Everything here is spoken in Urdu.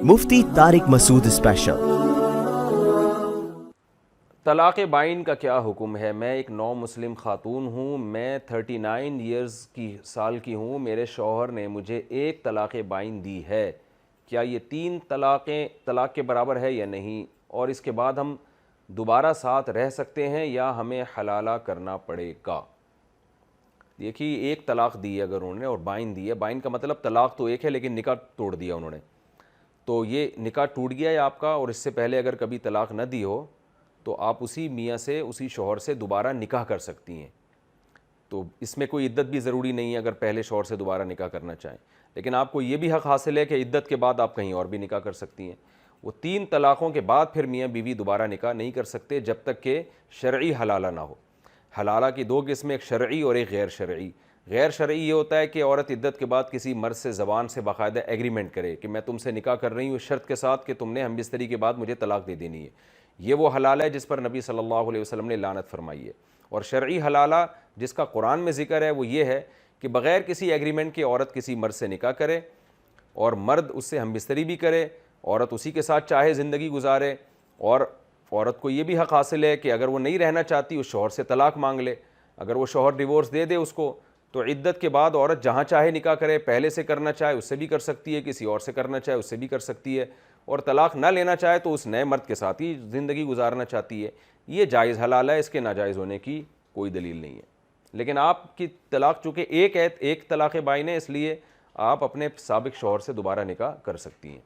مفتی طارق مسعود اسپیشل۔ طلاق بائن کا کیا حکم ہے؟ میں ایک نو مسلم خاتون ہوں، میں 39 ایئرز کی سال کی ہوں، میرے شوہر نے مجھے ایک طلاق بائن دی ہے، کیا یہ 3 طلاق کے برابر ہے یا نہیں؟ اور اس کے بعد ہم دوبارہ ساتھ رہ سکتے ہیں یا ہمیں حلالہ کرنا پڑے گا؟ دیکھیے، ایک طلاق دی ہے اگر انہوں نے اور بائن دی ہے، بائن کا مطلب طلاق تو ایک ہے لیکن نکاح توڑ دیا انہوں نے، تو یہ نکاح ٹوٹ گیا ہے آپ کا، اور اس سے پہلے اگر کبھی طلاق نہ دی ہو تو آپ اسی میاں سے، اسی شوہر سے دوبارہ نکاح کر سکتی ہیں۔ تو اس میں کوئی عدت بھی ضروری نہیں ہے اگر پہلے شوہر سے دوبارہ نکاح کرنا چاہیں، لیکن آپ کو یہ بھی حق حاصل ہے کہ عدت کے بعد آپ کہیں اور بھی نکاح کر سکتی ہیں۔ وہ 3 طلاقوں کے بعد پھر میاں بیوی دوبارہ نکاح نہیں کر سکتے جب تک کہ شرعی حلالہ نہ ہو۔ حلالہ کی 2 قسمیں، ایک شرعی اور ایک غیر شرعی۔ غیر شرعی یہ ہوتا ہے کہ عورت عدت کے بعد کسی مرد سے زبان سے باقاعدہ ایگریمنٹ کرے کہ میں تم سے نکاح کر رہی ہوں اس شرط کے ساتھ کہ تم نے ہم بستری کے بعد مجھے طلاق دے دینی ہے، یہ وہ حلالہ ہے جس پر نبی صلی اللہ علیہ وسلم نے لعنت فرمائی ہے۔ اور شرعی حلالہ جس کا قرآن میں ذکر ہے وہ یہ ہے کہ بغیر کسی ایگریمنٹ کے عورت کسی مرد سے نکاح کرے اور مرد اس سے ہم بستری بھی کرے، عورت اسی کے ساتھ چاہے زندگی گزارے، اور عورت کو یہ بھی حق حاصل ہے کہ اگر وہ نہیں رہنا چاہتی اس شوہر سے طلاق مانگ لے، اگر وہ شوہر ڈیورس دے دے اس کو تو عدت کے بعد عورت جہاں چاہے نکاح کرے، پہلے سے کرنا چاہے اس سے بھی کر سکتی ہے، کسی اور سے کرنا چاہے اس سے بھی کر سکتی ہے، اور طلاق نہ لینا چاہے تو اس نئے مرد کے ساتھ ہی زندگی گزارنا چاہتی ہے۔ یہ جائز حلال ہے، اس کے ناجائز ہونے کی کوئی دلیل نہیں ہے۔ لیکن آپ کی طلاق چونکہ ایک طلاق بائن ہے، اس لیے آپ اپنے سابق شوہر سے دوبارہ نکاح کر سکتی ہیں۔